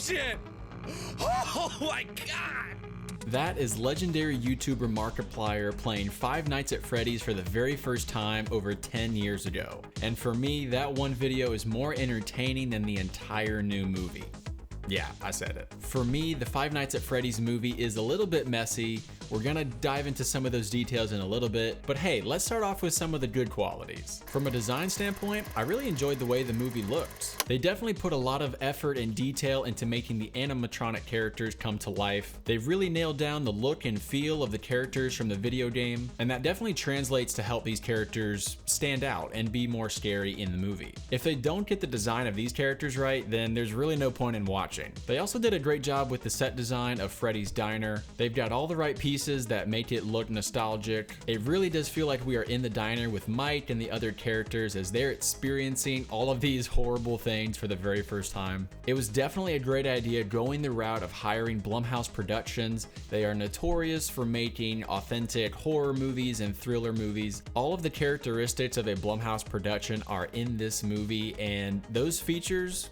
shit! Oh my god! That is legendary YouTuber Markiplier playing Five Nights at Freddy's for the very first time over 10 years ago. And for me, that one video is more entertaining than the entire new movie. Yeah, I said it. For me, the Five Nights at Freddy's movie is a little bit messy. We're gonna dive into some of those details in a little bit, but hey, let's start off with some of the good qualities. From a design standpoint, I really enjoyed the way the movie looked. They definitely put a lot of effort and detail into making the animatronic characters come to life. They've really nailed down the look and feel of the characters from the video game, and that definitely translates to help these characters stand out and be more scary in the movie. If they don't get the design of these characters right, then there's really no point in watching. They also did a great job with the set design of Freddy's Diner. They've got all the right pieces that make it look nostalgic. It really does feel like we are in the diner with Mike and the other characters as they're experiencing all of these horrible things for the very first time. It was definitely a great idea going the route of hiring Blumhouse Productions. They are notorious for making authentic horror movies and thriller movies. All of the characteristics of a Blumhouse production are in this movie, and those features,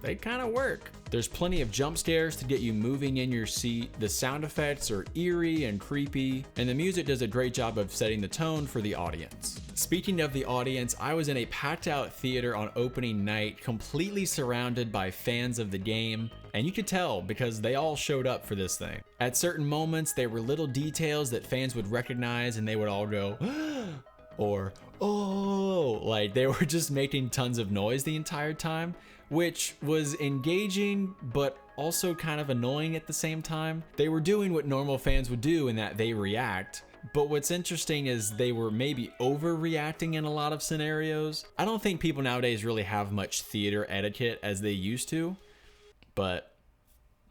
they kind of work. There's plenty of jump scares to get you moving in your seat. The sound effects are eerie and creepy, and the music does a great job of setting the tone for the audience. Speaking of the audience, I was in a packed out theater on opening night, completely surrounded by fans of the game, and you could tell because they all showed up for this thing. At certain moments, there were little details that fans would recognize and they would all go, or, oh, like they were just making tons of noise the entire time, which was engaging, but also kind of annoying at the same time. They were doing what normal fans would do in that they react, but what's interesting is they were maybe overreacting in a lot of scenarios. I don't think people nowadays really have much theater etiquette as they used to, but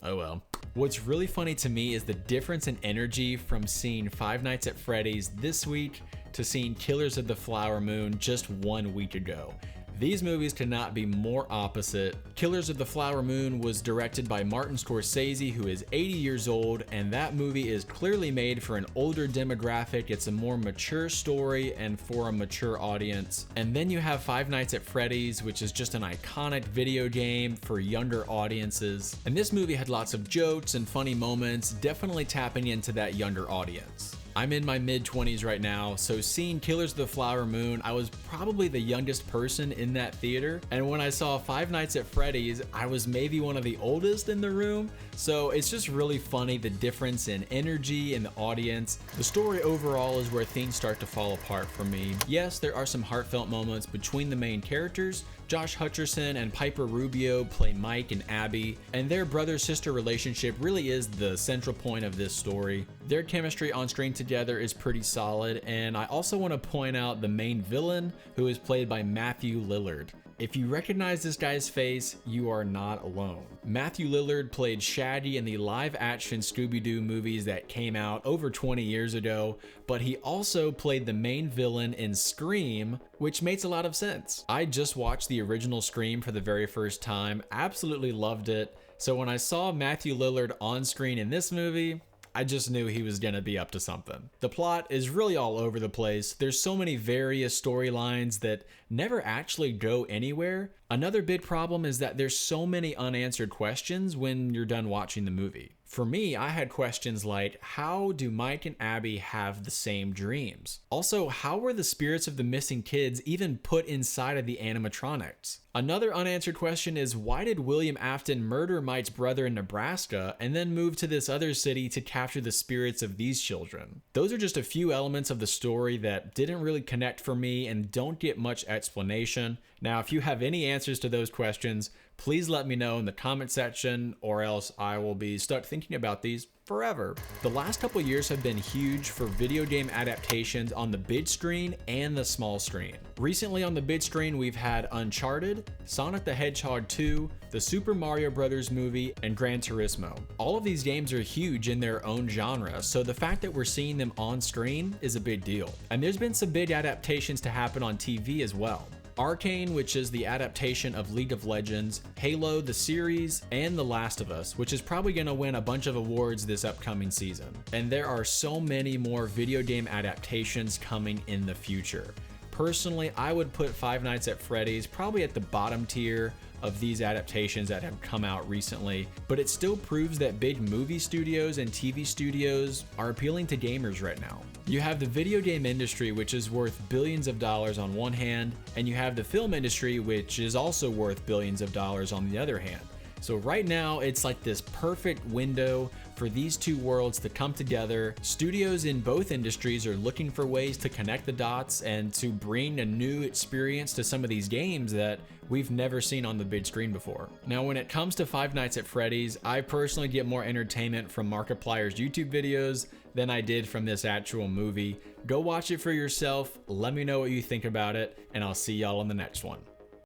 oh well. What's really funny to me is the difference in energy from seeing Five Nights at Freddy's this week to seeing Killers of the Flower Moon just 1 week ago. These movies could not be more opposite. Killers of the Flower Moon was directed by Martin Scorsese, who is 80 years old, and that movie is clearly made for an older demographic. It's a more mature story and for a mature audience. And then you have Five Nights at Freddy's, which is just an iconic video game for younger audiences. And this movie had lots of jokes and funny moments, definitely tapping into that younger audience. I'm in my mid-20s right now, so seeing Killers of the Flower Moon, I was probably the youngest person in that theater. And when I saw Five Nights at Freddy's, I was maybe one of the oldest in the room. So it's just really funny, the difference in energy in the audience. The story overall is where things start to fall apart for me. Yes, there are some heartfelt moments between the main characters. Josh Hutcherson and Piper Rubio play Mike and Abby, and their brother-sister relationship really is the central point of this story. Their chemistry on screen together is pretty solid, and I also want to point out the main villain, who is played by Matthew Lillard. If you recognize this guy's face, you are not alone. Matthew Lillard played Shaggy in the live-action Scooby-Doo movies that came out over 20 years ago, but he also played the main villain in Scream, which makes a lot of sense. I just watched the original Scream for the very first time, absolutely loved it, so when I saw Matthew Lillard on screen in this movie, I just knew he was gonna be up to something. The plot is really all over the place. There's so many various storylines that never actually go anywhere. Another big problem is that there's so many unanswered questions when you're done watching the movie. For me, I had questions like, how do Mike and Abby have the same dreams? Also, how were the spirits of the missing kids even put inside of the animatronics? Another unanswered question is, why did William Afton murder Mike's brother in Nebraska and then move to this other city to capture the spirits of these children? Those are just a few elements of the story that didn't really connect for me and don't get much explanation. Now, if you have any answers to those questions, please let me know in the comment section, or else I will be stuck thinking about these forever. The last couple years have been huge for video game adaptations on the big screen and the small screen. Recently on the big screen, we've had Uncharted, Sonic the Hedgehog 2, the Super Mario Bros. Movie, and Gran Turismo. All of these games are huge in their own genre, so the fact that we're seeing them on screen is a big deal. And there's been some big adaptations to happen on TV as well. Arcane, which is the adaptation of League of Legends, Halo, the series, and The Last of Us, which is probably going to win a bunch of awards this upcoming season. And there are so many more video game adaptations coming in the future. Personally, I would put Five Nights at Freddy's probably at the bottom tier of these adaptations that have come out recently, but it still proves that big movie studios and TV studios are appealing to gamers right now. You have the video game industry, which is worth billions of dollars on one hand, and you have the film industry, which is also worth billions of dollars on the other hand. So right now, it's like this perfect window for these two worlds to come together. Studios in both industries are looking for ways to connect the dots and to bring a new experience to some of these games that we've never seen on the big screen before. Now, when it comes to Five Nights at Freddy's, I personally get more entertainment from Markiplier's YouTube videos than I did from this actual movie. Go watch it for yourself, let me know what you think about it, and I'll see y'all in the next one.